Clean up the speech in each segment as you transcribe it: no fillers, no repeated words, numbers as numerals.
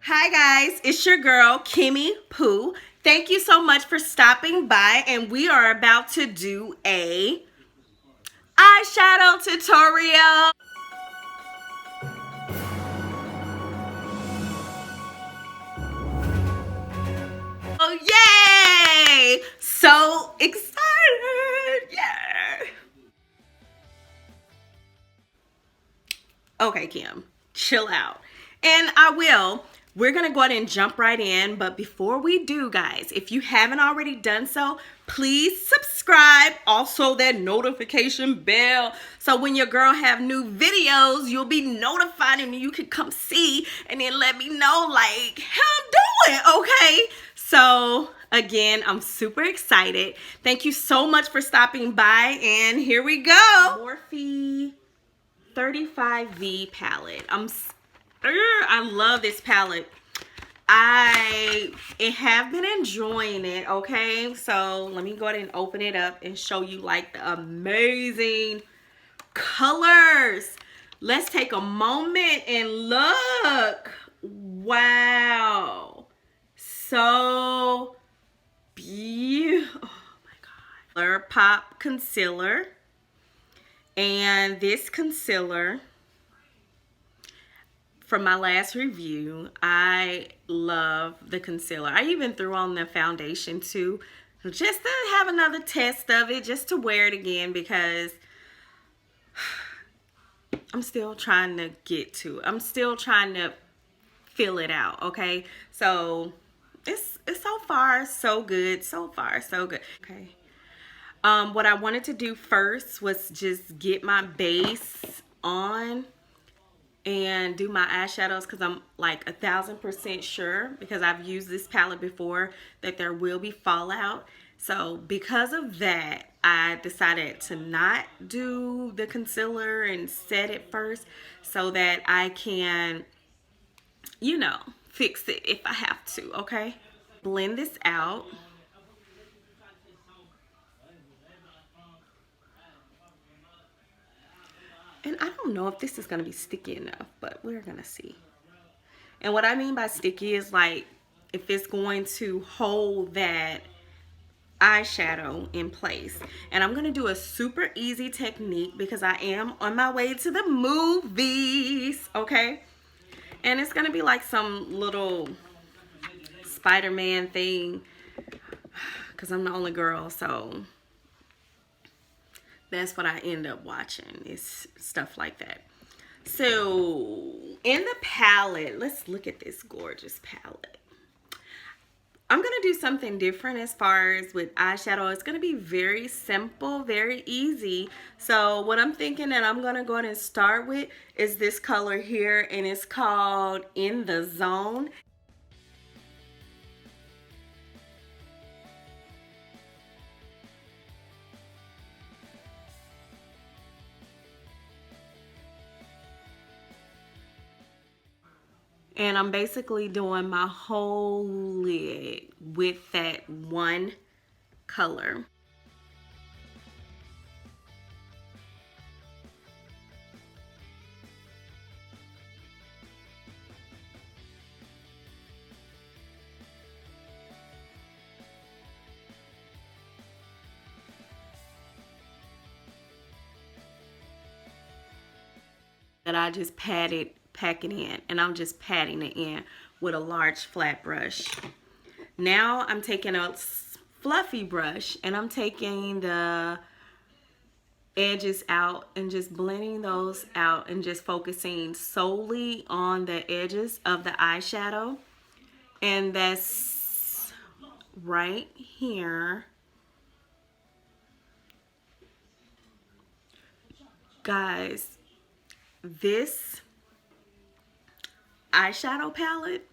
Hi guys, it's your girl Kimmy Pooh. Thank you so much for stopping by, and we are about to do a eyeshadow tutorial. Oh yay! So excited! Yeah. Okay, Kim, chill out. And I will. We're going to go ahead and jump right in. But before we do, guys, if you haven't already done so, please subscribe. Also, that notification bell. So when your girl have new videos, you'll be notified and you can come see and then let me know, like, how I'm doing, okay? So, again, I'm super excited. Thank you so much for stopping by. And here we go. Morphe 35V palette. I love this palette. I have been enjoying it, okay? So let me go ahead and open it up and show you like the amazing colors. Let's take a moment and look. Wow. So beautiful. Oh my God. ColourPop concealer. And this concealer, from my last review, I love the concealer. I even threw on the foundation too, just to have another test of it, just to wear it again, because I'm still trying to get to it. I'm still trying to fill it out, okay? So it's so far so good. So far so good. Okay. What I wanted to do first was just get my base on and do my eyeshadows, because I'm like 1000% sure, because I've used this palette before, that there will be fallout. So because of that, I decided to not do the concealer and set it first, so that I can, you know, fix it if I have to, okay? Blend this out. And I don't know if this is going to be sticky enough, but we're going to see. And what I mean by sticky is like if it's going to hold that eyeshadow in place. And I'm going to do a super easy technique because I am on my way to the movies, okay? And it's going to be like some little Spider-Man thing, because I'm the only girl, so that's what I end up watching, is stuff like that. So in the palette, let's look at this gorgeous palette. I'm going to do something different as far as with eyeshadow. It's going to be very simple, very easy. So what I'm thinking that I'm going to go ahead and start with is this color here, and it's called In the Zone. And I'm basically doing my whole lid with that one color. That I just pack it in, and I'm just patting it in with a large flat brush. Now I'm taking a fluffy brush and I'm taking the edges out and just blending those out and just focusing solely on the edges of the eyeshadow. And that's right here. Guys, this eyeshadow palette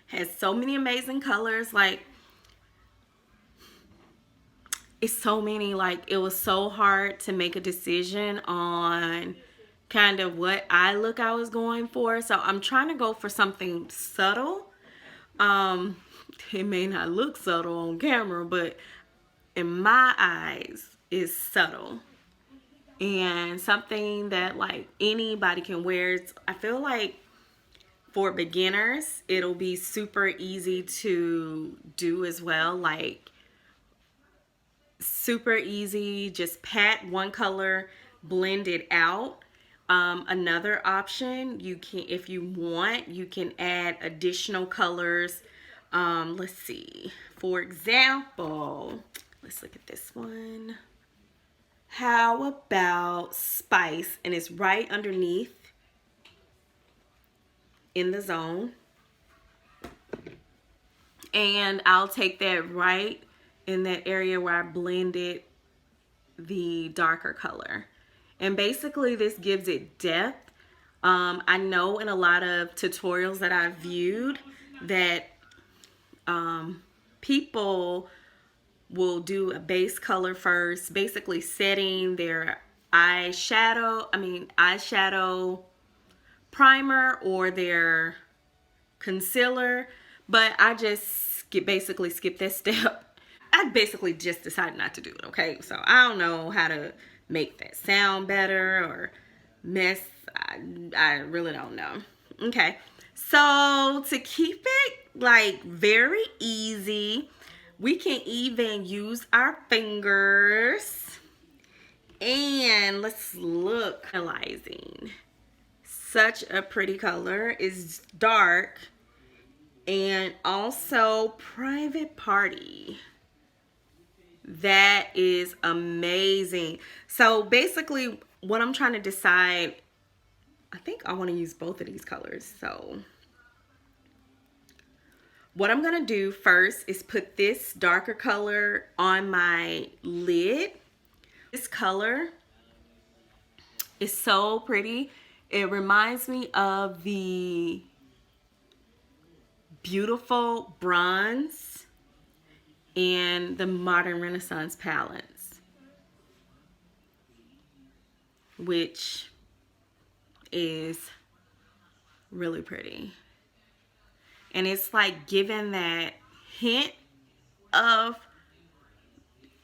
has so many amazing colors. Like, it's so many. Like, it was so hard to make a decision on kind of what eye look I was going for. So I'm trying to go for something subtle. It may not look subtle on camera, but in my eyes is subtle, and something that like anybody can wear. I feel like For beginners, it'll be super easy to do as well. Like, super easy, just pat one color, blend it out. Another option, you can, if you want, you can add additional colors. Let's see, for example, let's look at this one. How about Spice? And it's right underneath in the zone. And I'll take that right in that area where I blended the darker color. And basically this gives it depth. I know in a lot of tutorials that I've viewed that people will do a base color first, basically setting their eyeshadow primer or their concealer, but I just basically skip that step. I basically just decided not to do it, okay? So I don't know how to make that sound better or mess. I really don't know. Okay, so to keep it like very easy, we can even use our fingers. And let's look. Analyzing. Such a pretty color. It's dark. And also Private Party. That is amazing. So basically what I'm trying to decide, I think I want to use both of these colors. So what I'm going to do first is put this darker color on my lid. This color is so pretty. It reminds me of the Beautiful Bronze and the Modern Renaissance palettes, which is really pretty. And it's like giving that hint of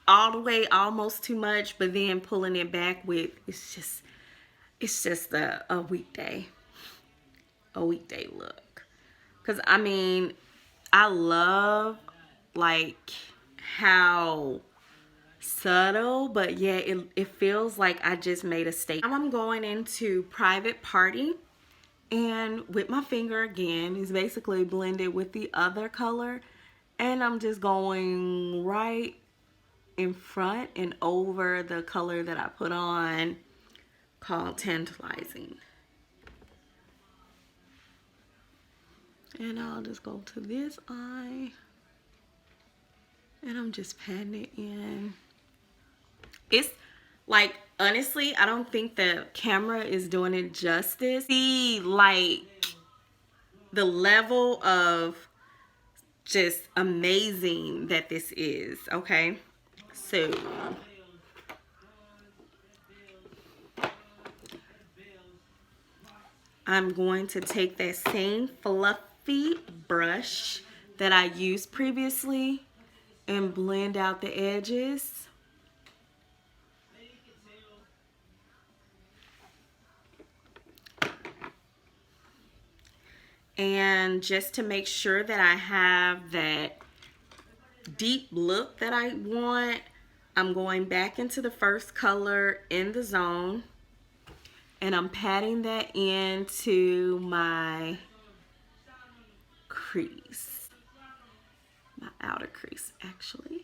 all the way almost too much, but then pulling it back with, it's just a weekday look. Because I mean, I love like how subtle, but yeah, it feels like I just made a statement. Now I'm going into Private Party, and with my finger again, is basically blended with the other color, and I'm just going right in front and over the color that I put on, called Tantalizing. And I'll just go to this eye, and I'm just patting it in. It's like, honestly, I don't think the camera is doing it justice. See, like, the level of just amazing that this is, okay? So I'm going to take that same fluffy brush that I used previously and blend out the edges. And just to make sure that I have that deep look that I want, I'm going back into the first color in the zone, and I'm patting that into my crease, my outer crease actually.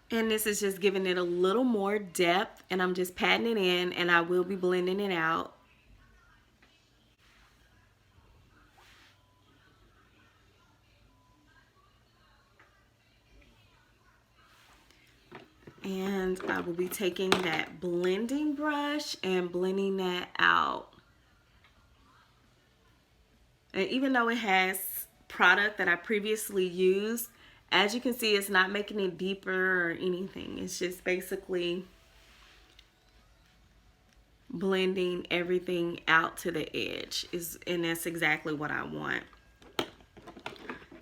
And this is just giving it a little more depth, and I'm just patting it in, and I will be blending it out. And I will be taking that blending brush and blending that out. And even though it has product that I previously used, as you can see, it's not making it deeper or anything. It's just basically blending everything out to the edge, and that's exactly what I want.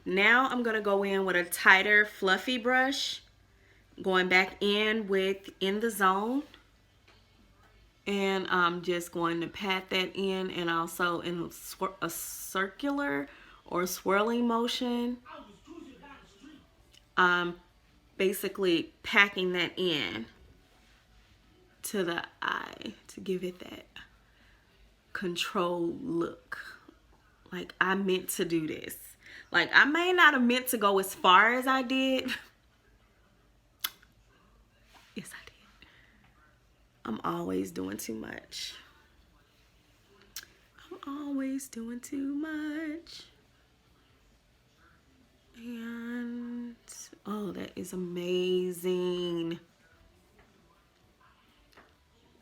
Now I'm going to go in with a tighter fluffy brush, going back in with In the Zone. And I'm just going to pat that in, and also in a circular or swirling motion. I'm basically packing that in to the eye to give it that controlled look. Like, I meant to do this. Like, I may not have meant to go as far as I did. Yes, I did. I'm always doing too much. I'm always doing too much. And, oh, that is amazing.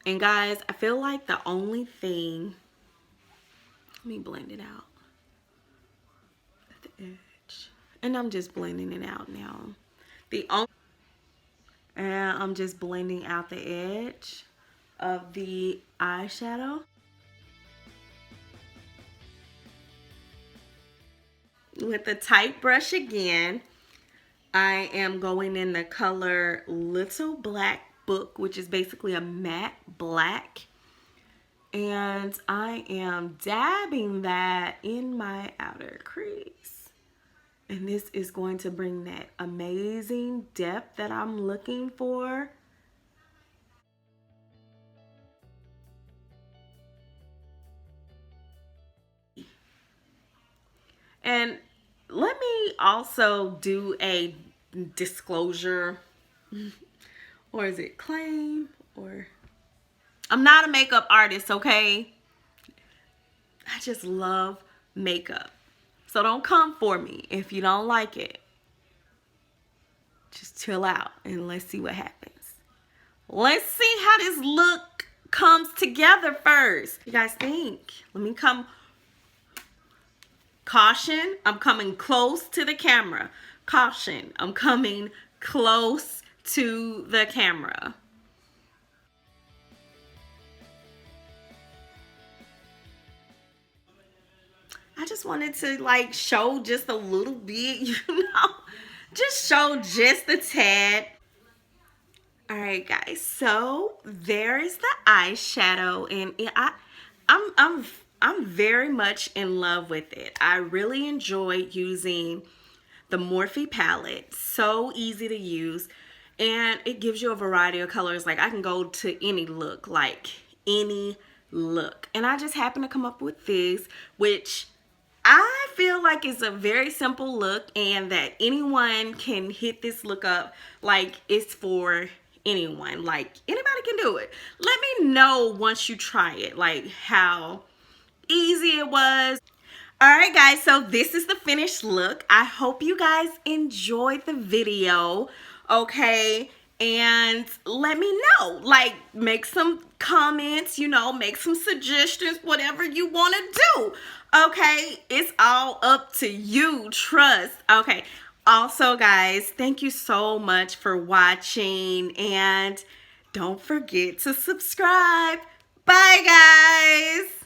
And guys, I feel like the only thing, let me blend it out at the edge. And I'm just blending it out now. And I'm just blending out the edge of the eyeshadow. With the tight brush again, I am going in the color Little Black Book, which is basically a matte black. And I am dabbing that in my outer crease. And this is going to bring that amazing depth that I'm looking for. And let me also do a disclosure, or is it claim, or I'm not a makeup artist, okay? I just love makeup. So don't come for me if you don't like it. Just chill out and let's see what happens. Let's see how this look comes together first. You guys think? Let me come. Caution, I'm coming close to the camera. Caution, I'm coming close to the camera. I just wanted to like show just a little bit, you know, just show just a tad. All right, guys, so there is the eyeshadow, and I'm very much in love with it. I really enjoy using the Morphe palette. So easy to use, and it gives you a variety of colors. Like, I can go to any look, like any look. And I just happened to come up with this, which I feel like it's a very simple look, and that anyone can hit this look up. Like, it's for anyone. Like, anybody can do it. Let me know once you try it, like how easy it was. All right, guys, so this is the finished look. I hope you guys enjoyed the video, okay? And let me know, like, make some comments, you know, make some suggestions, whatever you want to do, okay? It's all up to you, trust, okay? Also, guys, thank you so much for watching, and don't forget to subscribe. Bye, guys.